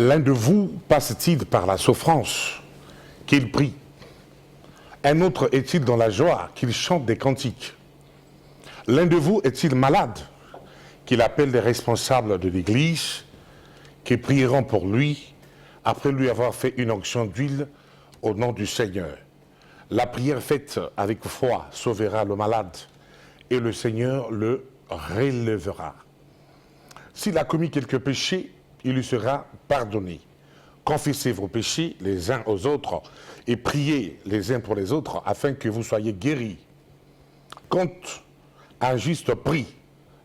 L'un de vous passe-t-il par la souffrance qu'il prie? Un autre est-il dans la joie qu'il chante des cantiques? L'un de vous est-il malade qu'il appelle les responsables de l'Église qui prieront pour lui après lui avoir fait une onction d'huile au nom du Seigneur? La prière faite avec foi sauvera le malade et le Seigneur le relèvera. S'il a commis quelques péchés, il lui sera pardonné. Confessez vos péchés les uns aux autres et priez les uns pour les autres afin que vous soyez guéris. Quand un juste prie,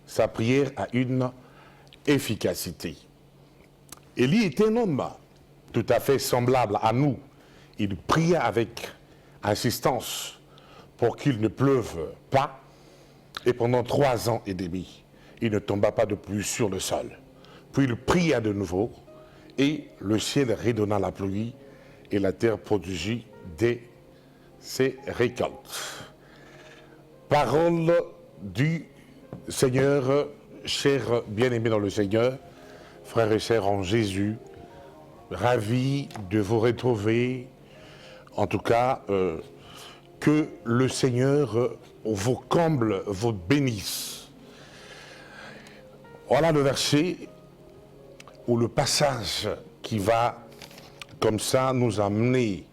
sa prière a une efficacité. Élie était un homme tout à fait semblable à nous. Il pria avec insistance pour qu'il ne pleuve pas et pendant 3 ans et demi, il ne tomba pas de plus sur le sol. Puis il pria de nouveau et le ciel redonna la pluie et la terre produisit ses récoltes. Parole du Seigneur, chers bien-aimés dans le Seigneur, frères et sœurs en Jésus, ravis de vous retrouver. En tout cas, que le Seigneur vous comble, vous bénisse. Voilà le verset ou le passage qui va comme ça nous amener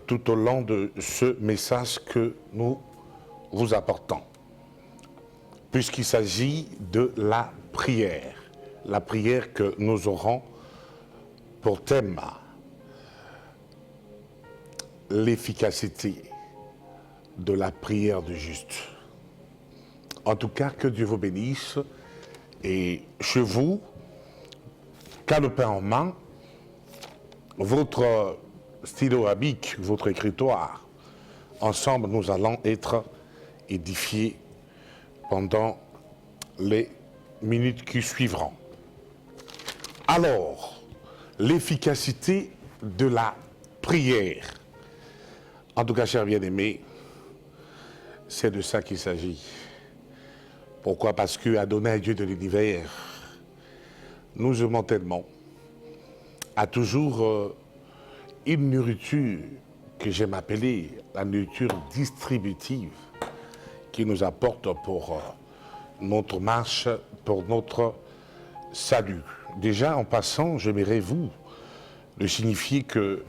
tout au long de ce message que nous vous apportons. Puisqu'il s'agit de la prière que nous aurons pour thème l'efficacité de la prière du juste. En tout cas, que Dieu vous bénisse et chez vous, calepin en main, votre stylo à bic, votre écritoire, ensemble nous allons être édifiés pendant les minutes qui suivront. Alors, l'efficacité de la prière. En tout cas, chers bien-aimés, c'est de ça qu'il s'agit. Pourquoi? Parce que Adonai, Dieu de l'univers, nous aimons tellement, a toujours une nourriture que j'aime appeler la nourriture distributive qui nous apporte pour notre marche, pour notre salut. Déjà, en passant, j'aimerais vous de signifier que,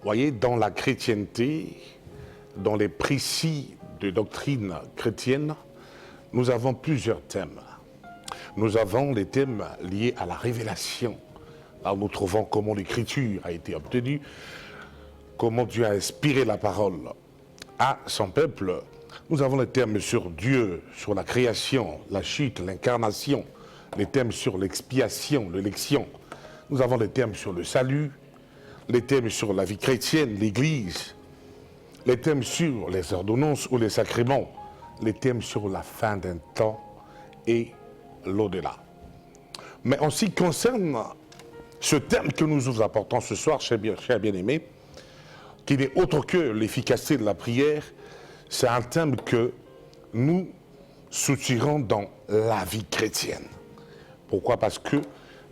voyez, dans la chrétienté, dans les précis de doctrine chrétienne, nous avons plusieurs thèmes. Nous avons les thèmes liés à la révélation. Là où nous trouvons comment l'écriture a été obtenue, comment Dieu a inspiré la parole à son peuple. Nous avons les thèmes sur Dieu, sur la création, la chute, l'incarnation, les thèmes sur l'expiation, l'élection. Nous avons les thèmes sur le salut, les thèmes sur la vie chrétienne, l'Église, les thèmes sur les ordonnances ou les sacrements, les thèmes sur la fin d'un temps et l'au-delà. Mais en ce qui concerne ce thème que nous vous apportons ce soir, chers bien-aimés, qui n'est autre que l'efficacité de la prière, c'est un thème que nous soutirons dans la vie chrétienne. Pourquoi? Parce que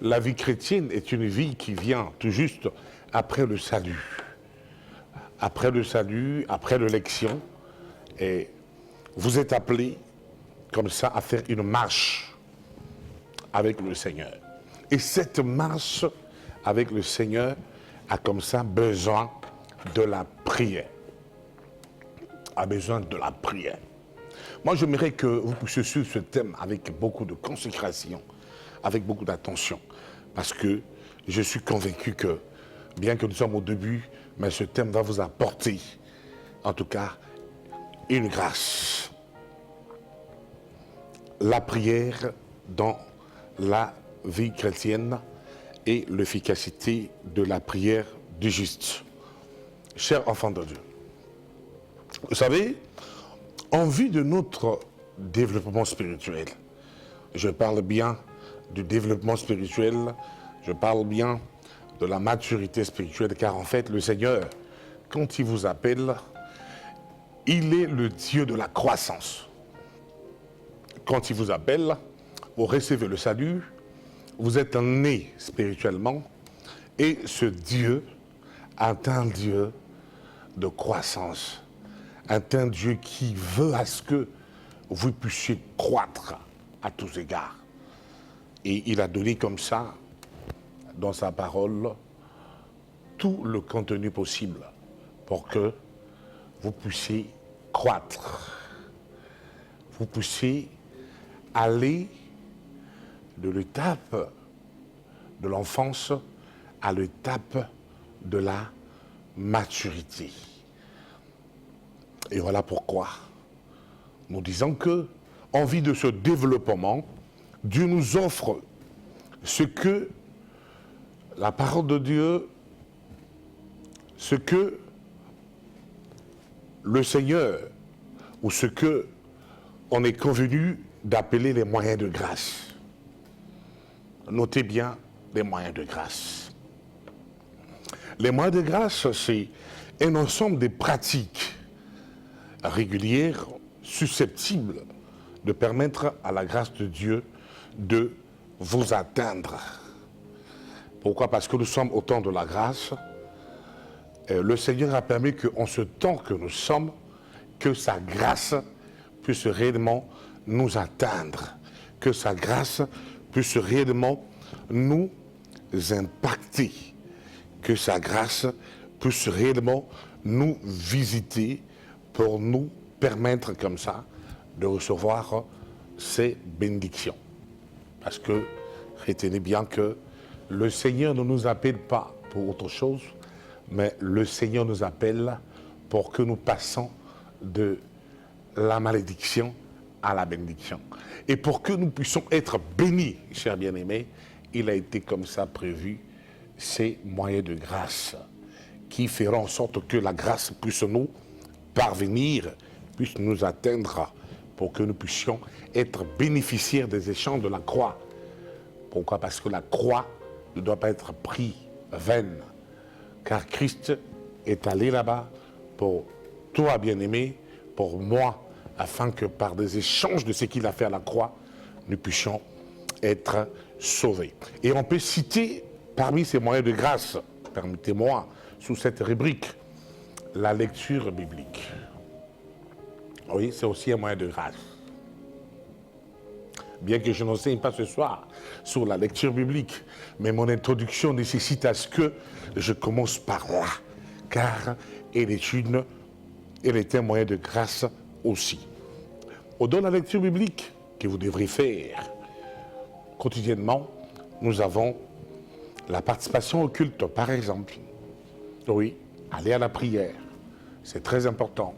la vie chrétienne est une vie qui vient tout juste après le salut. Après le salut, après l'élection, et vous êtes appelés comme ça à faire une marche avec le Seigneur. Et cette marche avec le Seigneur a comme ça besoin de la prière. A besoin de la prière. Moi, j'aimerais que vous puissiez suivre ce thème avec beaucoup de consécration, avec beaucoup d'attention, parce que je suis convaincu que, bien que nous sommes au début, mais ce thème va vous apporter, en tout cas, une grâce. La prière dans la vie chrétienne et l'efficacité de la prière du juste. Chers enfants de Dieu, vous savez, en vue de notre développement spirituel, je parle bien du développement spirituel, je parle bien de la maturité spirituelle, car en fait, le Seigneur, quand il vous appelle, il est le Dieu de la croissance. Quand il vous appelle, vous recevez le salut, vous êtes né spirituellement et ce Dieu est un Dieu de croissance, est un Dieu qui veut à ce que vous puissiez croître à tous égards. Et il a donné comme ça, dans sa parole, tout le contenu possible pour que vous puissiez croître. Vous puissiez aller de l'étape de l'enfance à l'étape de la maturité. Et voilà pourquoi nous disons que, en vue de ce développement, Dieu nous offre ce que la parole de Dieu, ce que le Seigneur, ou ce que on est convenu d'appeler les moyens de grâce. Notez bien les moyens de grâce. Les moyens de grâce, c'est un ensemble de pratiques régulières susceptibles de permettre à la grâce de Dieu de vous atteindre. Pourquoi? Parce que nous sommes au temps de la grâce. Le Seigneur a permis qu'en ce temps que nous sommes, que sa grâce puisse réellement nous atteindre, que sa grâce puisse réellement nous impacter, que sa grâce puisse réellement nous visiter pour nous permettre comme ça de recevoir ces bénédictions. Parce que retenez bien que le Seigneur ne nous appelle pas pour autre chose, mais le Seigneur nous appelle pour que nous passions de la malédiction à la bénédiction. Et pour que nous puissions être bénis, chers bien-aimés, il a été comme ça prévu ces moyens de grâce qui feront en sorte que la grâce puisse nous parvenir, puisse nous atteindre, pour que nous puissions être bénéficiaires des échanges de la croix. Pourquoi? Parce que la croix ne doit pas être prise vaine, car Christ est allé là-bas pour toi, bien-aimé, pour moi, afin que par des échanges de ce qu'il a fait à la croix, nous puissions être sauvés. Et on peut citer parmi ces moyens de grâce, permettez-moi, sous cette rubrique, la lecture biblique. Oui, c'est aussi un moyen de grâce. Bien que je n'enseigne pas ce soir sur la lecture biblique, mais mon introduction nécessite à ce que je commence par là, car elle est un moyen de grâce aussi. Au-delà de la lecture biblique que vous devrez faire quotidiennement, nous avons la participation au culte, par exemple. Oui, aller à la prière, c'est très important.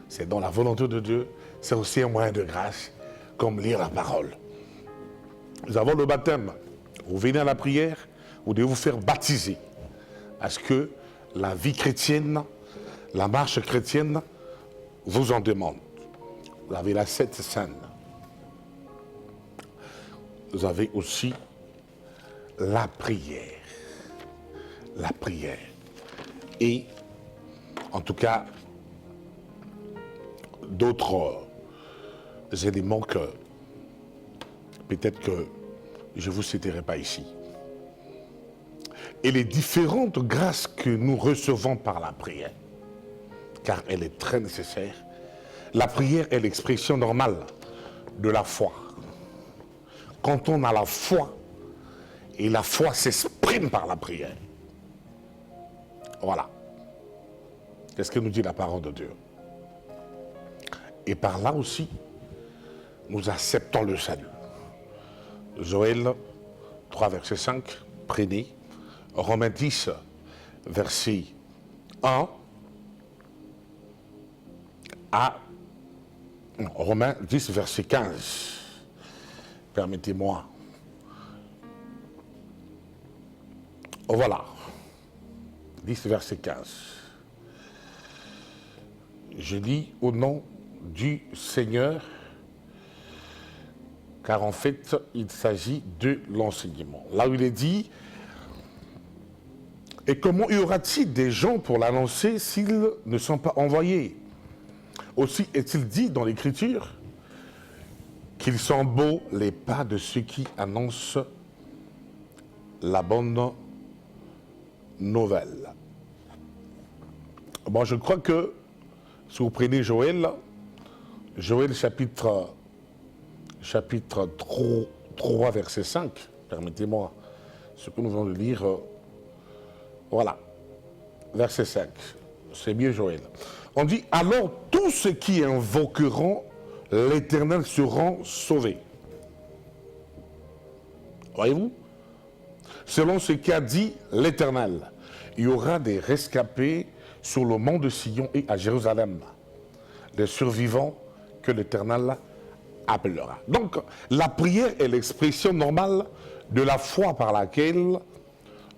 C'est dans la volonté de Dieu, c'est aussi un moyen de grâce, comme lire la parole. Nous avons le baptême. Vous venez à la prière, vous devez vous faire baptiser. Parce que la vie chrétienne, la marche chrétienne vous en demande. Vous avez la Sainte Seine. Vous avez aussi la prière. La prière. Et, en tout cas, d'autres éléments que peut-être que je ne vous citerai pas ici. Et les différentes grâces que nous recevons par la prière, car elle est très nécessaire. La prière est l'expression normale de la foi. Quand on a la foi, et la foi s'exprime par la prière. Voilà. Qu'est-ce que nous dit la parole de Dieu? Et par là aussi, nous acceptons le salut. Joël 3, verset 5, prenez. Romains 10, verset 1 à Romains 10, verset 15. Permettez-moi. Voilà. 10, verset 15. Je lis au nom du Seigneur, car en fait, il s'agit de l'enseignement. Là où il est dit, et comment y aura-t-il des gens pour l'annoncer s'ils ne sont pas envoyés? Aussi est-il dit dans l'Écriture qu'ils sont beaux les pas de ceux qui annoncent la bonne nouvelle. Bon, je crois que si vous prenez Joël chapitre 3, verset 5, permettez-moi ce que nous venons de lire, voilà, verset 5, c'est bien Joël. On dit, alors tous ceux qui invoqueront l'Éternel seront sauvés. Voyez-vous? Selon ce qu'a dit l'Éternel, il y aura des rescapés sur le mont de Sion et à Jérusalem, des survivants que l'Éternel appellera. Donc, la prière est l'expression normale de la foi par laquelle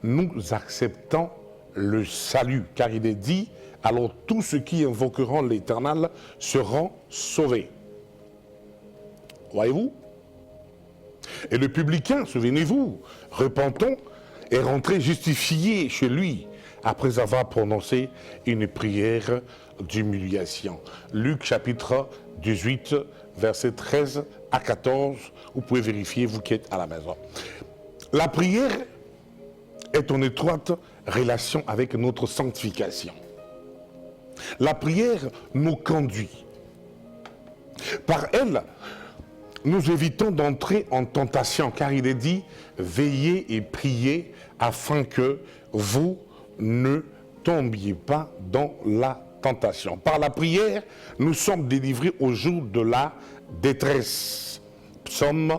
nous acceptons le salut, car il est dit, alors tous ceux qui invoqueront l'Éternel seront sauvés. Voyez-vous? Et le publicain, souvenez-vous, repentant, est rentré justifié chez lui après avoir prononcé une prière d'humiliation. Luc chapitre 18, versets 13 à 14, vous pouvez vérifier, vous qui êtes à la maison. La prière est en étroite relation avec notre sanctification. La prière nous conduit. Par elle, nous évitons d'entrer en tentation, car il est dit, veillez et priez afin que vous ne tombiez pas dans la tentation. Par la prière, nous sommes délivrés au jour de la détresse. Psaume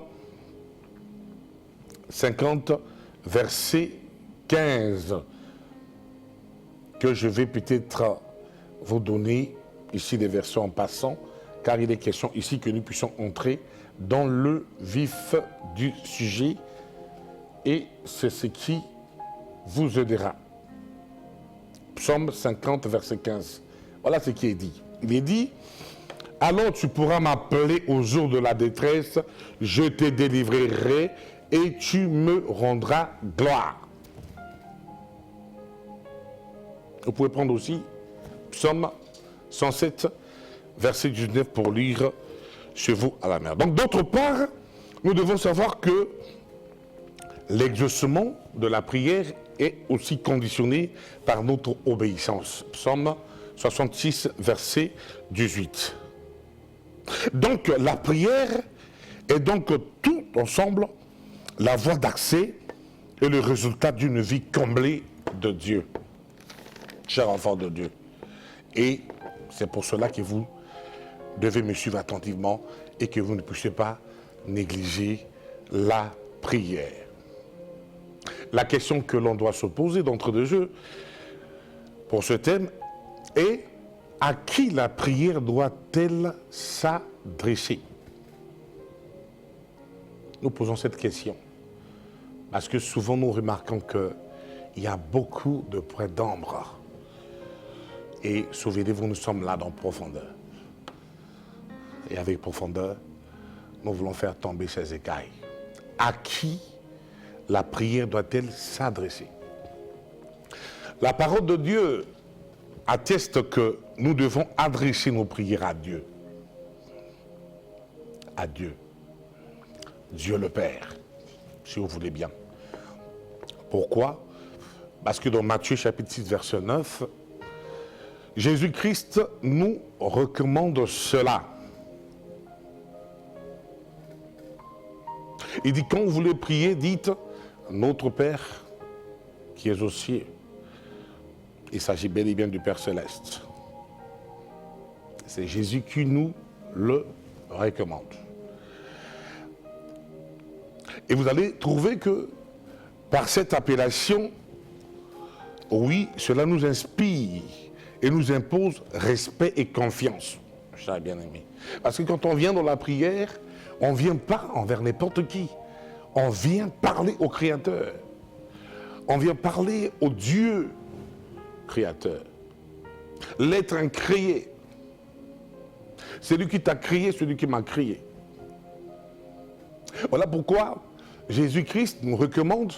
50, verset 15, que je vais peut-être vous donner ici des versets en passant, car il est question ici que nous puissions entrer dans le vif du sujet, et c'est ce qui vous aidera. Psaume 50, verset 15. Voilà ce qui est dit. Il est dit, alors tu pourras m'appeler au jour de la détresse, je te délivrerai et tu me rendras gloire. Vous pouvez prendre aussi Psaume 107, verset 19 pour lire chez vous à la mer. Donc d'autre part, nous devons savoir que l'exaucement de la prière est aussi conditionné par notre obéissance. Psaume 66, verset 18. Donc la prière est donc tout ensemble la voie d'accès et le résultat d'une vie comblée de Dieu. Chers enfants de Dieu. Et c'est pour cela que vous devez me suivre attentivement et que vous ne puissiez pas négliger la prière. La question que l'on doit se poser d'entre deux jeux pour ce thème est: à qui la prière doit-elle s'adresser? Nous posons cette question parce que souvent nous remarquons qu'il y a beaucoup de points d'ombre. Et souvenez-vous, nous sommes là dans profondeur. Et avec profondeur, nous voulons faire tomber ces écailles. À qui la prière doit-elle s'adresser? La parole de Dieu atteste que nous devons adresser nos prières à Dieu. À Dieu. Dieu le Père, si vous voulez bien. Pourquoi? Parce que dans Matthieu chapitre 6, verset 9, Jésus-Christ nous recommande cela. Il dit, quand vous voulez prier, dites, notre Père qui est aux cieux. Il s'agit bel et bien du Père céleste. C'est Jésus qui nous le recommande. Et vous allez trouver que par cette appellation, oui, cela nous inspire et nous impose respect et confiance. Chers bien-aimés. Parce que quand on vient dans la prière, on ne vient pas envers n'importe qui. On vient parler au Créateur. On vient parler au Dieu Créateur. L'être incréé. Celui qui t'a créé, celui qui m'a créé. Voilà pourquoi Jésus-Christ nous recommande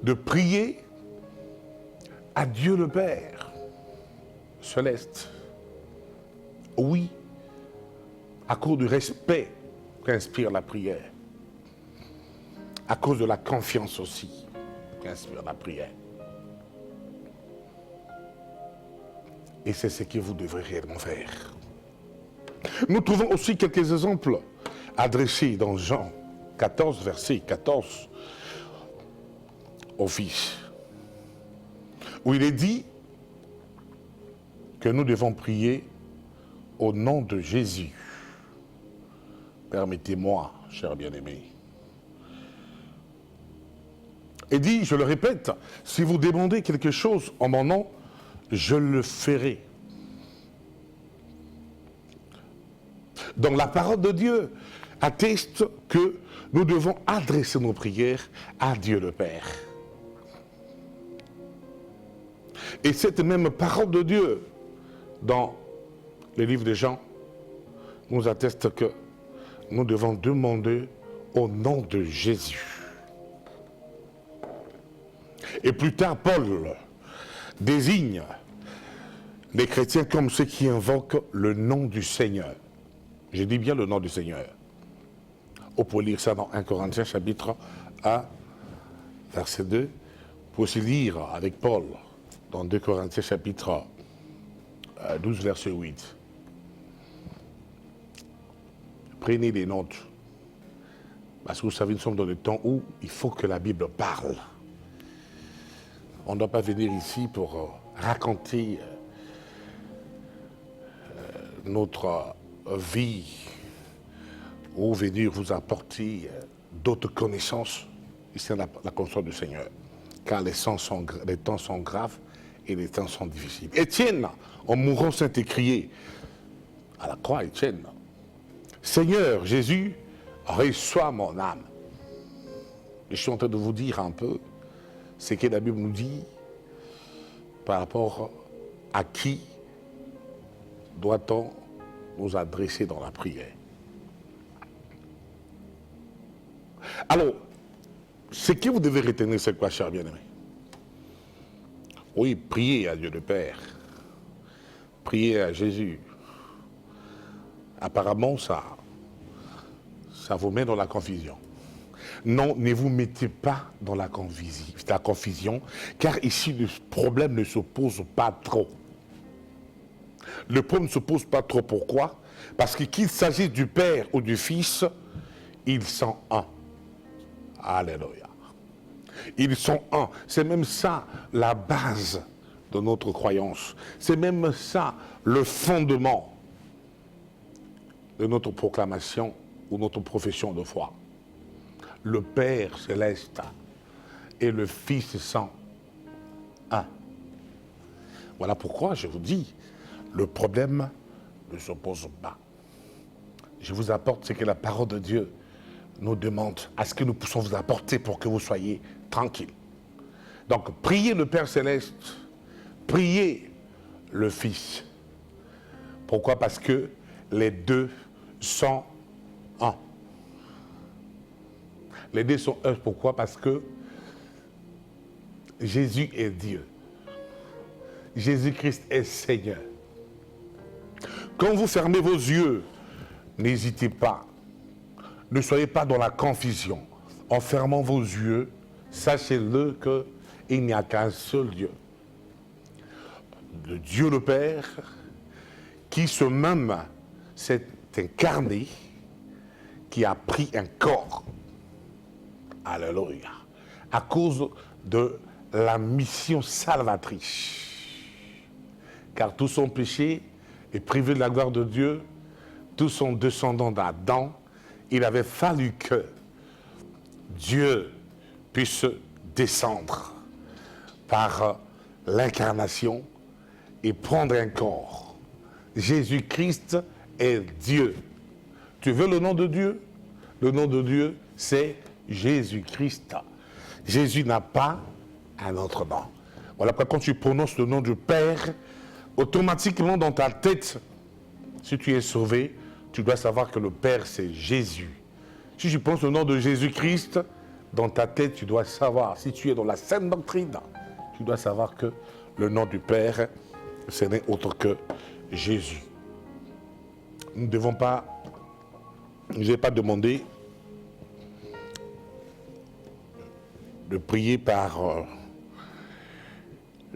de prier à Dieu le Père céleste. Oui, à cause du respect qu'inspire la prière, à cause de la confiance aussi. qui inspire la prière. Et c'est ce que vous devrez réellement faire. Nous trouvons aussi quelques exemples adressés dans Jean 14, verset 14, au Fils, où il est dit que nous devons prier au nom de Jésus. Permettez-moi, cher bien-aimé. Et dit, je le répète, si vous demandez quelque chose en mon nom, je le ferai. Donc la parole de Dieu atteste que nous devons adresser nos prières à Dieu le Père. Et cette même parole de Dieu, dans le livre de Jean, nous atteste que nous devons demander au nom de Jésus. Et plus tard, Paul désigne les chrétiens comme ceux qui invoquent le nom du Seigneur. Je dis bien le nom du Seigneur. On peut lire ça dans 1 Corinthiens chapitre 1, verset 2. Pour aussi lire avec Paul dans 2 Corinthiens chapitre 12, verset 8. Prenez des notes. Parce que vous savez, nous sommes dans le temps où il faut que la Bible parle. On ne doit pas venir ici pour raconter notre vie ou venir vous apporter d'autres connaissances. Ici, la connaissance du Seigneur. Car les temps sont graves et les temps sont difficiles. Étienne, en mourant, s'est écrié à la croix, Étienne, Seigneur Jésus, reçois mon âme. Je suis en train de vous dire un peu ce que la Bible nous dit par rapport à qui doit-on nous adresser dans la prière. Alors, ce que vous devez retenir, c'est quoi, cher bien-aimé? Oui, priez à Dieu le Père. Priez à Jésus. Apparemment, ça vous met dans la confusion. Non, ne vous mettez pas dans la confusion, car ici, le problème ne se pose pas trop. Le problème ne se pose pas trop. Pourquoi? Parce que qu'il s'agisse du Père ou du Fils, ils sont un. Alléluia. Ils sont un. C'est même ça la base de notre croyance. C'est même ça le fondement de notre proclamation ou notre profession de foi. Le Père céleste et le Fils sont un. Voilà pourquoi je vous dis, le problème ne se pose pas. Je vous apporte ce que la parole de Dieu nous demande, à ce que nous puissions vous apporter pour que vous soyez tranquilles. Donc, priez le Père Céleste, priez le Fils. Pourquoi? Parce que les deux sont un. Les deux sont un. Pourquoi? Parce que Jésus est Dieu. Jésus-Christ est Seigneur. Quand vous fermez vos yeux, n'hésitez pas. Ne soyez pas dans la confusion. En fermant vos yeux, sachez-le qu'il n'y a qu'un seul Dieu. Le Dieu le Père, qui se même s'est incarné, qui a pris un corps. Alléluia. À cause de la mission salvatrice. Car tout son péché est privé de la gloire de Dieu, tous sont descendants d'Adam. Il avait fallu que Dieu puisse descendre par l'incarnation et prendre un corps. Jésus-Christ est Dieu. Tu veux le nom de Dieu? Le nom de Dieu, c'est Jésus-Christ. Jésus n'a pas un autre nom. Voilà pourquoi quand tu prononces le nom du Père, automatiquement dans ta tête, si tu es sauvé, tu dois savoir que le Père, c'est Jésus. Si tu prononces le nom de Jésus-Christ, dans ta tête, tu dois savoir, si tu es dans la sainte doctrine, tu dois savoir que le nom du Père, ce n'est autre que Jésus. Nous ne devons pas, je n'ai pas demandé de prier par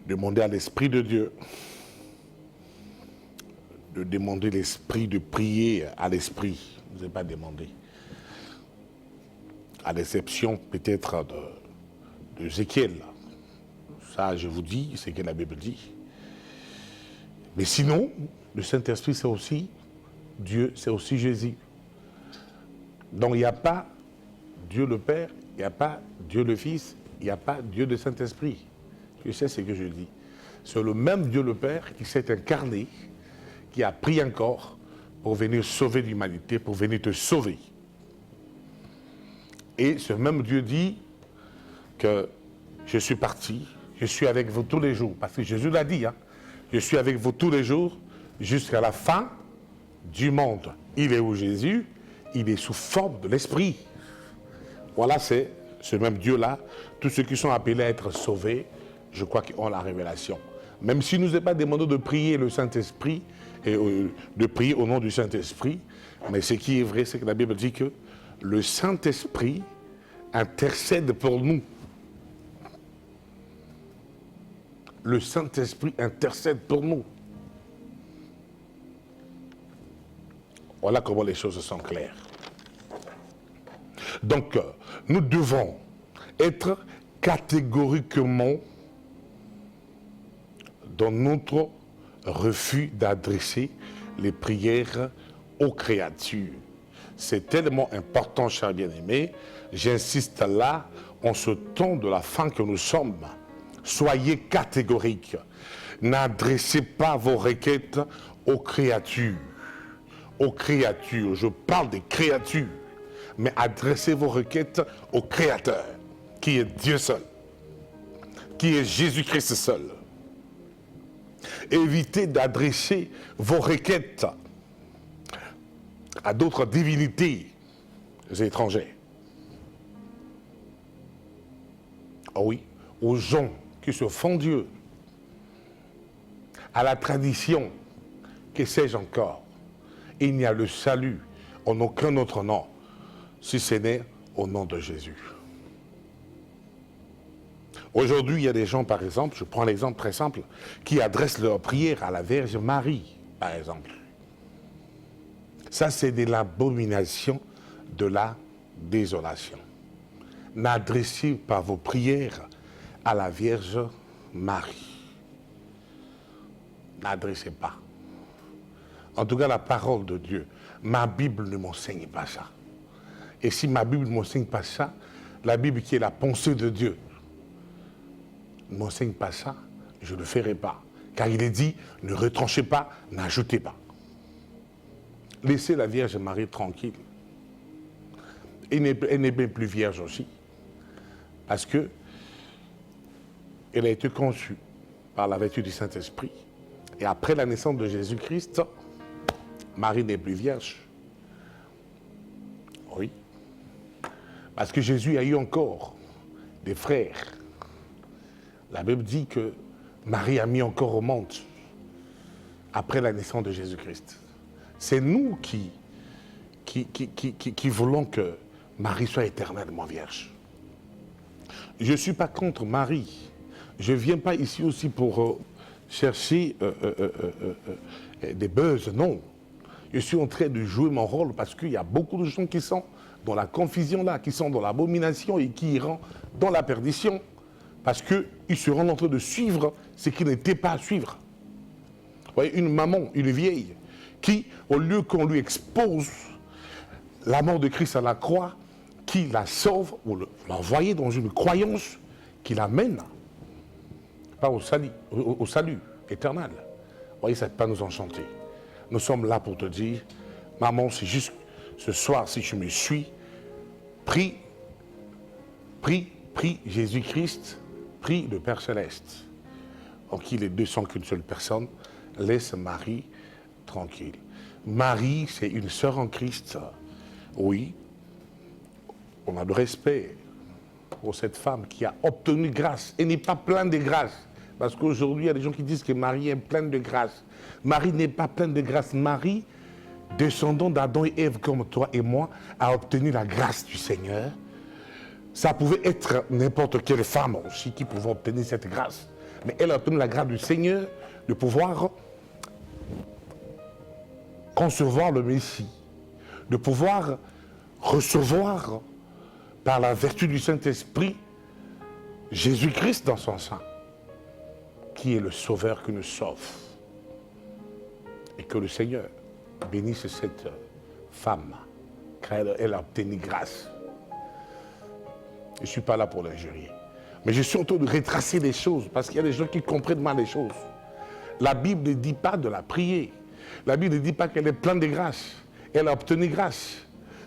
demander à l'Esprit de Dieu, de demander l'Esprit, de prier à l'Esprit. Je ne vous ai pas demandé. À l'exception peut-être de Ézéchiel. Ça, je vous dis, c'est ce que la Bible dit. Mais sinon, le Saint-Esprit, c'est aussi Dieu, c'est aussi Jésus. Donc, il n'y a pas Dieu le Père, il n'y a pas Dieu le Fils, il n'y a pas Dieu le Saint-Esprit. Je sais ce que je dis. C'est le même Dieu le Père qui s'est incarné, qui a pris un corps pour venir sauver l'humanité, pour venir te sauver. Et ce même Dieu dit que je suis parti, je suis avec vous tous les jours. Parce que Jésus l'a dit, hein, je suis avec vous tous les jours jusqu'à la fin du monde. Il est où Jésus? Il est sous forme de l'Esprit. Voilà, c'est ce même Dieu-là. Tous ceux qui sont appelés à être sauvés, je crois qu'ils ont la révélation. Même s'il ne nous est pas demandé de prier le Saint-Esprit, et de prier au nom du Saint-Esprit, mais ce qui est vrai, c'est que la Bible dit que le Saint-Esprit intercède pour nous. Le Saint-Esprit intercède pour nous. Voilà comment les choses sont claires. Donc, nous devons être catégoriquement dans notre refus d'adresser les prières aux créatures. C'est tellement important, chers bien-aimés. J'insiste là, en ce temps de la fin que nous sommes. Soyez catégoriques. N'adressez pas vos requêtes aux créatures. Aux créatures, je parle des créatures. Mais adressez vos requêtes au Créateur, qui est Dieu seul, qui est Jésus-Christ seul. Évitez d'adresser vos requêtes à d'autres divinités étrangères. Ah oui, aux gens qui se font Dieu, à la tradition, que sais-je encore. Il n'y a le salut en aucun autre nom, si ce n'est au nom de Jésus. Aujourd'hui, il y a des gens, par exemple, je prends l'exemple très simple, qui adressent leur prière à la Vierge Marie, par exemple. Ça, c'est de l'abomination de la désolation. N'adressez pas vos prières à la Vierge Marie. N'adressez pas. En tout cas, la parole de Dieu, ma Bible ne m'enseigne pas ça. Et si ma Bible ne m'enseigne pas ça, la Bible qui est la pensée de Dieu ne m'enseigne pas ça, je ne le ferai pas. Car il est dit, ne retranchez pas, n'ajoutez pas. Laissez la Vierge Marie tranquille. Elle n'est bien plus vierge aussi. Parce que elle a été conçue par la vertu du Saint-Esprit. Et après la naissance de Jésus-Christ, Marie n'est plus vierge. Oui. Parce que Jésus a eu encore des frères. La Bible dit que Marie a mis encore au monde après la naissance de Jésus-Christ. C'est nous qui voulons que Marie soit éternellement vierge. Je ne suis pas contre Marie. Je ne viens pas ici aussi pour chercher des buzz, non. Je suis en train de jouer mon rôle parce qu'il y a beaucoup de gens qui sont dans la confusion là, qui sont dans l'abomination et qui iront dans la perdition parce qu'ils seront en train de suivre ce qui n'était pas à suivre. Vous voyez, une maman, une vieille, qui, au lieu qu'on lui expose la mort de Christ à la croix, qui la sauve ou l'envoie dans une croyance qui l'amène, pas au salut éternel. Vous voyez, ça ne peut pas nous enchanter. Nous sommes là pour te dire, maman, c'est juste ce soir, si tu me suis, prie Jésus-Christ, prie le Père Céleste, en qui les deux sont qu'une seule personne, laisse Marie tranquille. Marie, c'est une sœur en Christ. Oui, on a le respect pour cette femme qui a obtenu grâce et n'est pas pleine de grâce. Parce qu'aujourd'hui, il y a des gens qui disent que Marie est pleine de grâce. Marie n'est pas pleine de grâce. Marie, descendant d'Adam et Ève comme toi et moi, a obtenu la grâce du Seigneur Ça pouvait être n'importe quelle femme aussi qui pouvait obtenir cette grâce. Mais elle a obtenu la grâce du Seigneur de pouvoir concevoir le Messie, de pouvoir recevoir par la vertu du Saint-Esprit Jésus-Christ dans son sein, qui est le Sauveur qui nous sauve. Et que le Seigneur bénisse cette femme, car elle a obtenu grâce. Je ne suis pas là pour l'injurier. Mais je suis en train de retracer les choses, parce qu'il y a des gens qui comprennent mal les choses. La Bible ne dit pas de la prier. La Bible ne dit pas qu'elle est pleine de grâce. Elle a obtenu grâce.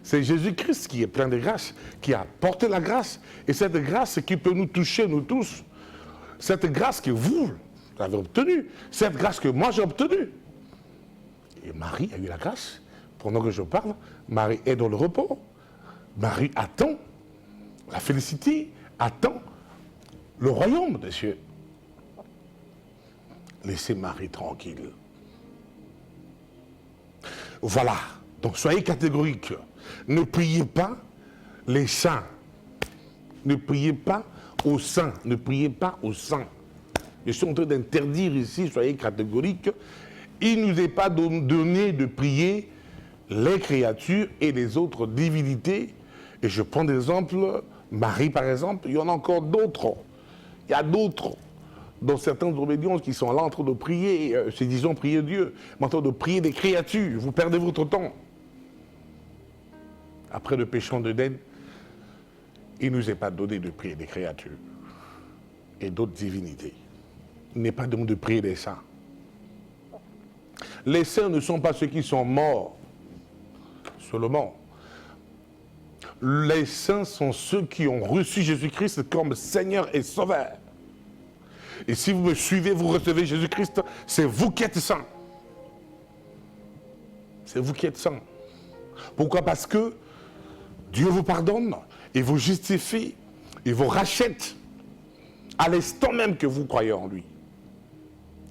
C'est Jésus-Christ qui est plein de grâce, qui a porté la grâce. Et cette grâce qui peut nous toucher, nous tous, cette grâce que vous avez obtenue, cette grâce que moi j'ai obtenue. Et Marie a eu la grâce. Pendant que je parle, Marie est dans le repos. Marie attend la félicité, attend le royaume des cieux. Laissez Marie tranquille. Voilà. Donc soyez catégoriques. Ne priez pas les saints. Ne priez pas aux saints. Ne priez pas aux saints. Je suis en train d'interdire ici, soyez catégoriques. Il ne nous est pas donné de prier les créatures et les autres divinités. Et je prends des exemples, Marie par exemple, il y en a encore d'autres. Il y a d'autres, dans certaines obédiences qui sont là en train de prier, c'est disons prier Dieu, mais en train de prier des créatures. Vous perdez votre temps. Après le péché d'Éden, il ne nous est pas donné de prier des créatures et d'autres divinités. Il n'est pas donné de prier des saints. Les saints ne sont pas ceux qui sont morts seulement. Les saints sont ceux qui ont reçu Jésus-Christ comme Seigneur et Sauveur. Et si vous me suivez, vous recevez Jésus-Christ, c'est vous qui êtes saints. C'est vous qui êtes saints. Pourquoi? Parce que Dieu vous pardonne, il vous justifie, il vous rachète à l'instant même que vous croyez en lui.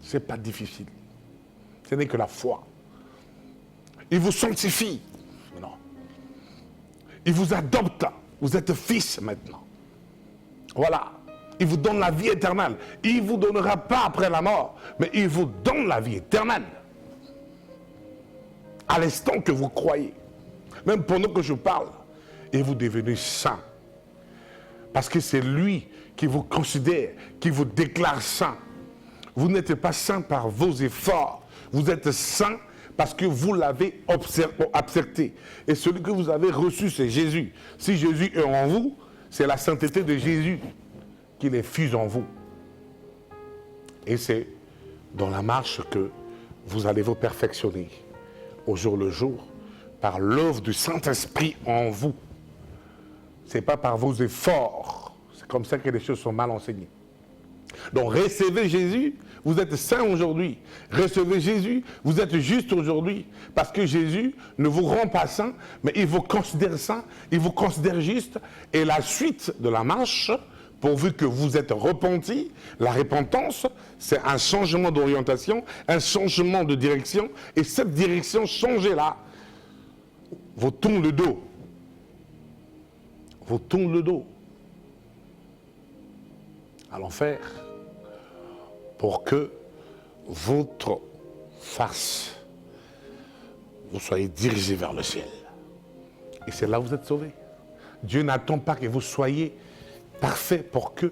Ce n'est pas difficile. Ce n'est que la foi. Il vous sanctifie. Non. Il vous adopte. Vous êtes fils maintenant. Voilà. Il vous donne la vie éternelle. Il ne vous donnera pas après la mort, mais il vous donne la vie éternelle. À l'instant que vous croyez. Même pendant que je parle, et vous devenez saint. Parce que c'est lui qui vous considère, qui vous déclare saint. Vous n'êtes pas saint par vos efforts. Vous êtes saint parce que vous l'avez accepté. Et celui que vous avez reçu, c'est Jésus. Si Jésus est en vous, c'est la sainteté de Jésus qui les fuse en vous. Et c'est dans la marche que vous allez vous perfectionner au jour le jour par l'œuvre du Saint-Esprit en vous. Ce n'est pas par vos efforts. C'est comme ça que les choses sont mal enseignées. Donc recevez Jésus, vous êtes saint aujourd'hui. Recevez Jésus, vous êtes juste aujourd'hui. Parce que Jésus ne vous rend pas saint, mais il vous considère saint, il vous considère juste. Et la suite de la marche, pourvu que vous êtes repentis, la repentance, c'est un changement d'orientation, un changement de direction. Et cette direction, changez-la, vous tournez le dos. Vous tournez le dos à l'enfer pour que votre face, vous soyez dirigé vers le ciel. Et c'est là que vous êtes sauvés. Dieu n'attend pas que vous soyez parfait pour que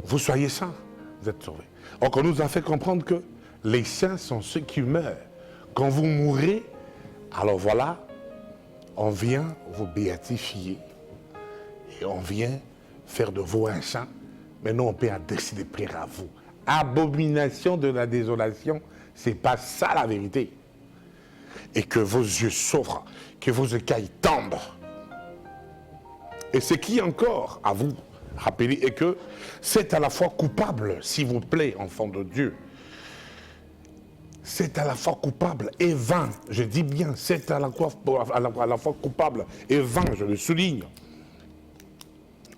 vous soyez saints. Vous êtes sauvés. Donc on nous a fait comprendre que les saints sont ceux qui meurent. Quand vous mourrez, alors voilà, on vient vous béatifier et on vient faire de vous un saint. Mais nous, on peut décider de prier à vous. Abomination de la désolation, c'est pas ça la vérité. Et que vos yeux s'ouvrent, que vos écailles tombent. Et ce qui est encore à vous rappeler est que c'est à la fois coupable, s'il vous plaît, enfant de Dieu. C'est à la fois coupable et vain. Je dis bien, c'est à la fois coupable et vain, je le souligne,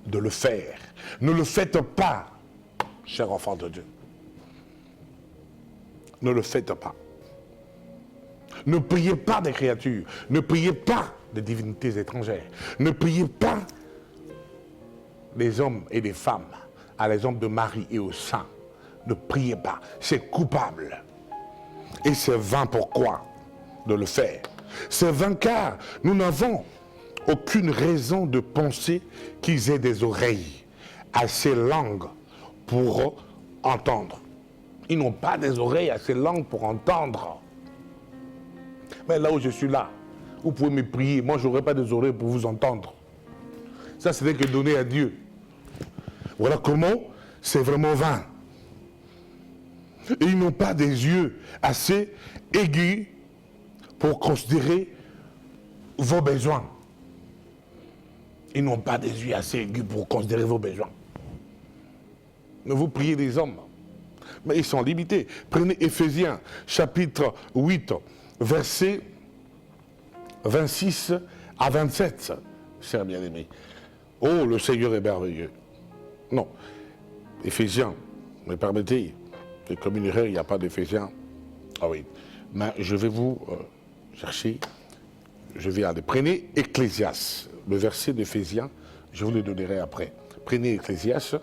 de le faire. Ne le faites pas, cher enfant de Dieu. Ne le faites pas. Ne priez pas des créatures. Ne priez pas des divinités étrangères. Ne priez pas des hommes et des femmes à l'exemple de Marie et aux saints. Ne priez pas, c'est coupable. Et c'est vain pourquoi de le faire. C'est vain car nous n'avons aucune raison de penser qu'ils aient des oreilles assez longues pour entendre. Ils n'ont pas des oreilles assez longues pour entendre. Mais là où je suis là, vous pouvez me prier. Moi, je n'aurai pas des oreilles pour vous entendre. Ça, ce n'est que donner à Dieu. Voilà comment c'est vraiment vain. Et ils n'ont pas des yeux assez aigus pour considérer vos besoins. Ils n'ont pas des yeux assez aigus pour considérer vos besoins. Mais vous priez des hommes. Mais ils sont limités. Prenez Éphésiens, chapitre 8, versets 26 à 27, chers bien-aimés. Oh, le Seigneur est merveilleux. Non, Éphésiens, me permettez, les communéraires, il n'y a pas d'Éphésiens. Ah oui, mais je vais vous chercher, je vais aller. Prenez Ecclésias, le verset d'Éphésiens, je vous le donnerai après. Prenez Ecclésias,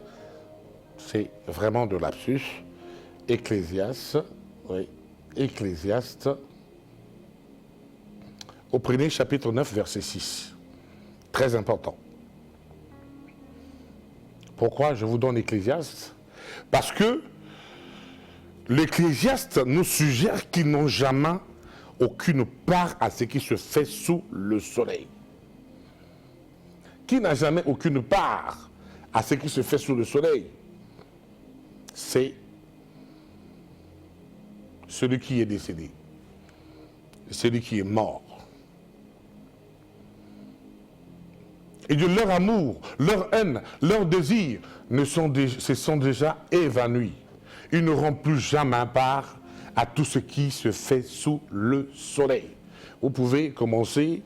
c'est vraiment de lapsus. Ecclésias, oui, Ecclésiaste, au premier chapitre 9, verset 6. Très important. Pourquoi je vous donne Ecclésiaste? Parce que l'Ecclésiaste nous suggère qu'ils n'ont jamais aucune part à ce qui se fait sous le soleil. Qui n'a jamais aucune part à ce qui se fait sous le soleil? C'est celui qui est décédé, celui qui est mort. Et de leur amour, leur haine, leur désir se sont déjà évanouis. Ils n'auront plus jamais part à tout ce qui se fait sous le soleil. Vous pouvez commencer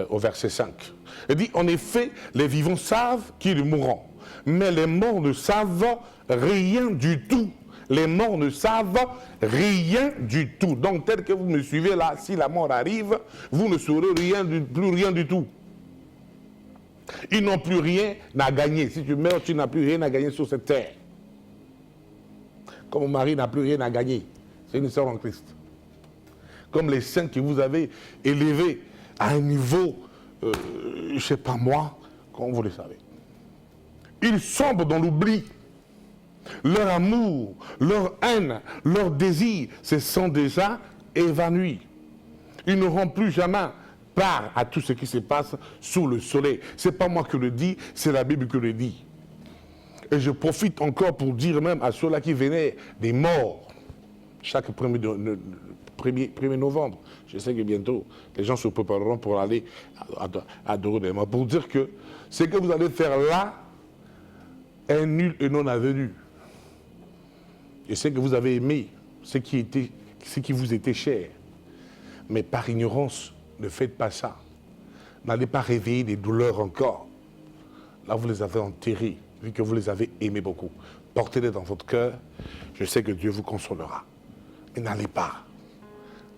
au verset 5. Il dit, en effet, les vivants savent qu'ils mourront, mais les morts ne savent rien du tout. Les morts ne savent rien du tout. Donc, tel que vous me suivez là, si la mort arrive, vous ne saurez plus rien du tout. Ils n'ont plus rien à gagner. Si tu meurs, tu n'as plus rien à gagner sur cette terre. Comme Marie n'a plus rien à gagner. C'est une sœur en Christ. Comme les saints que vous avez élevés à un niveau, je ne sais pas moi, comme vous le savez. Ils sombrent dans l'oubli. Leur amour, leur haine, leur désir se sont déjà évanouis. Ils n'auront plus jamais part à tout ce qui se passe sous le soleil. Ce n'est pas moi qui le dis, c'est la Bible qui le dit. Et je profite encore pour dire même à ceux-là qui venaient des morts, chaque 1er novembre, je sais que bientôt les gens se prépareront pour aller adorer les morts, pour dire que ce que vous allez faire là est nul et non avenu. Je sais que vous avez aimé ce qui vous était cher, mais par ignorance, ne faites pas ça. N'allez pas réveiller des douleurs encore. Là, vous les avez enterrées, vu que vous les avez aimées beaucoup. Portez-les dans votre cœur. Je sais que Dieu vous consolera. Mais n'allez pas.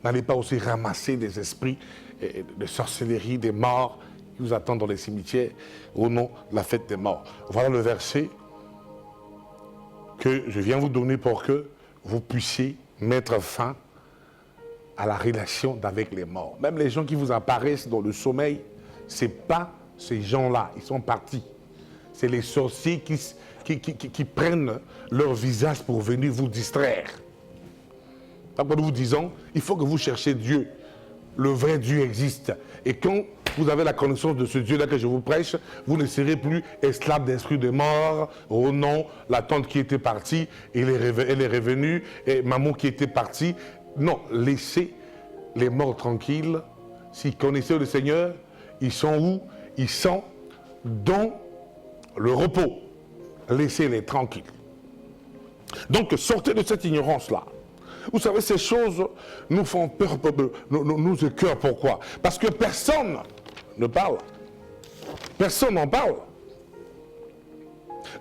N'allez pas aussi ramasser des esprits de sorcellerie, des morts qui vous attendent dans les cimetières au nom de la fête des morts. Voilà le verset que je viens vous donner pour que vous puissiez mettre fin à la relation avec les morts. Même les gens qui vous apparaissent dans le sommeil, ce n'est pas ces gens-là, ils sont partis. C'est les sorciers qui prennent leur visage pour venir vous distraire. Donc nous vous disons, il faut que vous cherchiez Dieu. Le vrai Dieu existe. Et quand vous avez la connaissance de ce Dieu-là que je vous prêche, vous ne serez plus esclave d'esprit de mort. Oh non, la tante qui était partie, elle est revenue, et maman qui était partie. Non, laissez les morts tranquilles. S'ils connaissaient le Seigneur, ils sont où? Ils sont dans le repos. Laissez-les tranquilles. Donc, sortez de cette ignorance-là. Vous savez, ces choses nous font peur, nous écœurent. Pourquoi? Parce que personne ne parle. Personne n'en parle.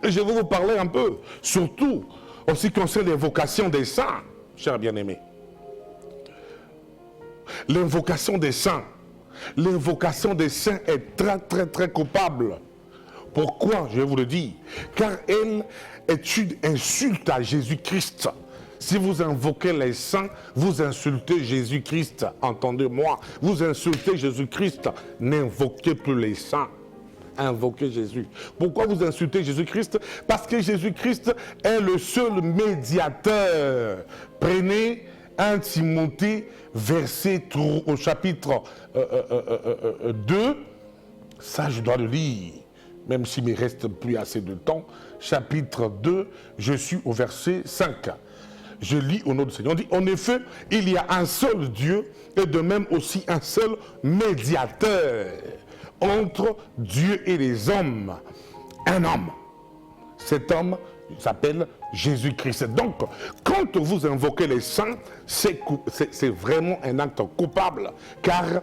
Et je vais vous parler un peu, surtout en ce qui concerne l'invocation des saints, chers bien-aimés. L'invocation des saints. L'invocation des saints est très, très, très coupable. Pourquoi? Je vais vous le dire. Car elle est une insulte à Jésus-Christ. Si vous invoquez les saints, vous insultez Jésus-Christ. Entendez-moi, vous insultez Jésus-Christ. N'invoquez plus les saints. Invoquez Jésus. Pourquoi vous insultez Jésus-Christ? Parce que Jésus-Christ est le seul médiateur. Prenez 1 Timothée, verset au chapitre 2. Ça, je dois le lire, même s'il ne me reste plus assez de temps. Chapitre 2, je suis au verset 5. Je lis au nom du Seigneur. On dit, en effet, il y a un seul Dieu et de même aussi un seul médiateur entre Dieu et les hommes. Un homme. Cet homme s'appelle Jésus-Christ. Donc, quand vous invoquez les saints, c'est vraiment un acte coupable, car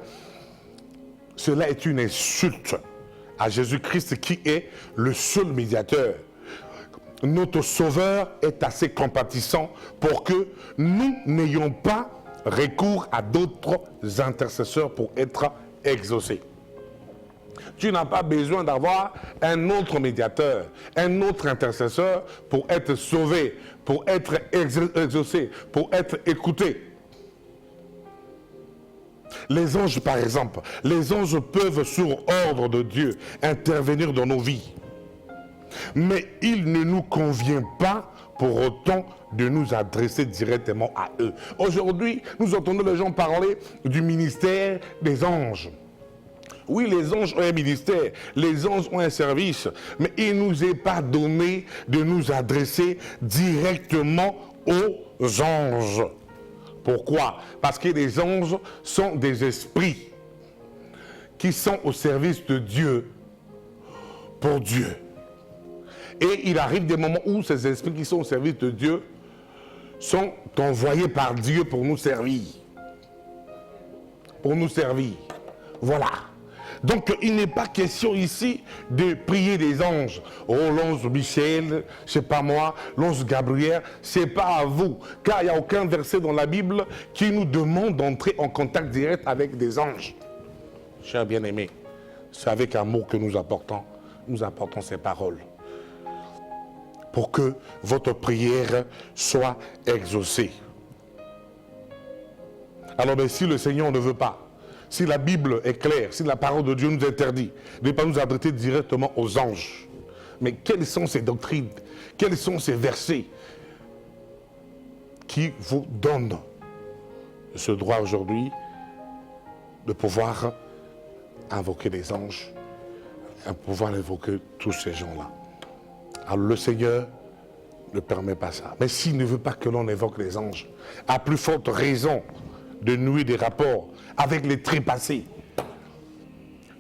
cela est une insulte à Jésus-Christ qui est le seul médiateur. Notre Sauveur est assez compatissant pour que nous n'ayons pas recours à d'autres intercesseurs pour être exaucés. Tu n'as pas besoin d'avoir un autre médiateur, un autre intercesseur pour être sauvé, pour être exaucé, pour être écouté. Les anges, par exemple, les anges peuvent, sur ordre de Dieu, intervenir dans nos vies. Mais il ne nous convient pas pour autant de nous adresser directement à eux. Aujourd'hui, nous entendons les gens parler du ministère des anges. Oui, les anges ont un ministère, les anges ont un service, mais il ne nous est pas donné de nous adresser directement aux anges. Pourquoi? Parce que les anges sont des esprits qui sont au service de Dieu, pour Dieu. Et il arrive des moments où ces esprits qui sont au service de Dieu sont envoyés par Dieu pour nous servir. Pour nous servir. Voilà. Donc il n'est pas question ici de prier des anges. Oh, l'ange Michel, je sais pas moi, l'ange Gabriel, c'est pas à vous. Car il n'y a aucun verset dans la Bible qui nous demande d'entrer en contact direct avec des anges. Chers bien-aimés, c'est avec amour que nous apportons ces paroles. Pour que votre prière soit exaucée. Alors, mais si le Seigneur ne veut pas, si la Bible est claire, si la parole de Dieu nous interdit de ne pas nous adresser directement aux anges, mais quelles sont ces doctrines, quels sont ces versets qui vous donnent ce droit aujourd'hui de pouvoir invoquer les anges, de pouvoir invoquer tous ces gens-là? Alors le Seigneur ne permet pas ça. Mais s'il ne veut pas que l'on évoque les anges, à plus forte raison de nouer des rapports avec les trépassés.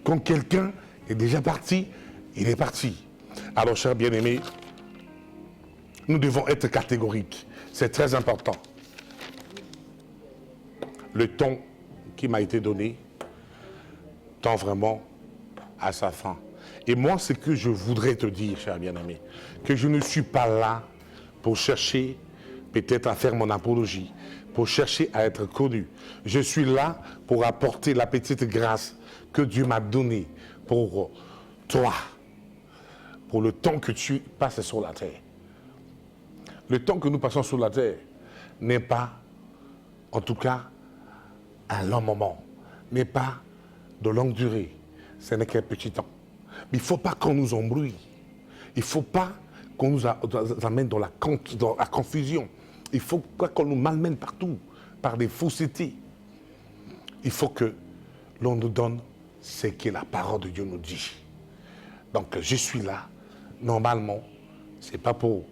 Quand quelqu'un est déjà parti, il est parti. Alors, chers bien-aimés, nous devons être catégoriques. C'est très important. Le temps qui m'a été donné tend vraiment à sa fin. Et moi, ce que je voudrais te dire, cher bien-aimé, que je ne suis pas là pour chercher peut-être à faire mon apologie, pour chercher à être connu. Je suis là pour apporter la petite grâce que Dieu m'a donnée pour toi, pour le temps que tu passes sur la terre. Le temps que nous passons sur la terre n'est pas, en tout cas, un long moment, n'est pas de longue durée. Ce n'est qu'un petit temps. Mais il ne faut pas qu'on nous embrouille. Il ne faut pas qu'on nous amène dans la confusion. Il ne faut pas qu'on nous malmène partout, par des faussetés. Il faut que l'on nous donne ce que la parole de Dieu nous dit. Donc je suis là, normalement, ce n'est pas pour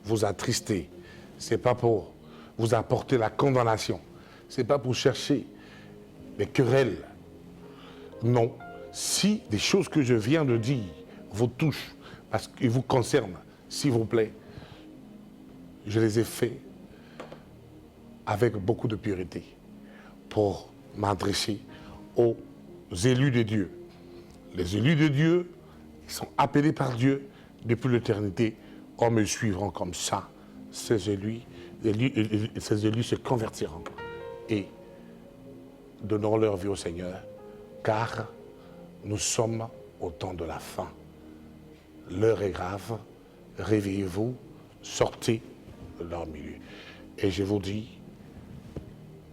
vous attrister, ce n'est pas pour vous apporter la condamnation, ce n'est pas pour chercher des querelles. Non, si des choses que je viens de dire vous touchent, parce qu'ils vous concernent, s'il vous plaît, je les ai faits avec beaucoup de pureté pour m'adresser aux élus de Dieu. Les élus de Dieu, ils sont appelés par Dieu depuis l'éternité, en me suivront comme ça. Ces élus se convertiront et donneront leur vie au Seigneur, car nous sommes au temps de la fin. l'heure est grave, réveillez-vous, sortez de leur milieu. Et je vous dis,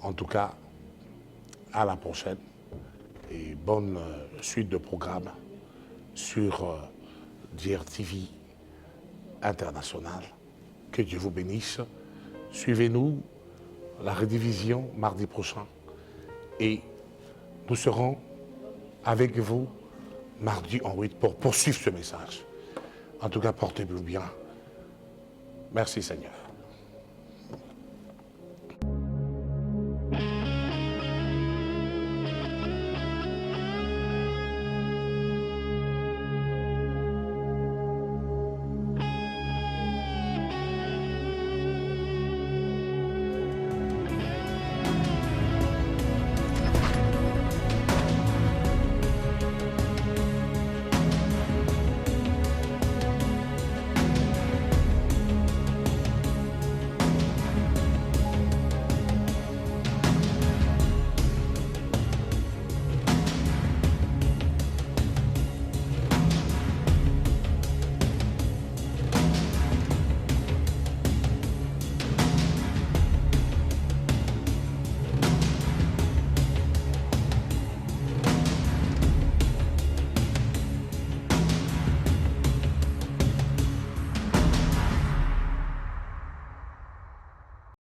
en tout cas, à la prochaine et bonne suite de programmes sur DRTV International. Que Dieu vous bénisse. Suivez-nous, la rediffusion mardi prochain. Et nous serons avec vous mardi en 8 pour poursuivre ce message. En tout cas, portez-vous bien. Merci Seigneur.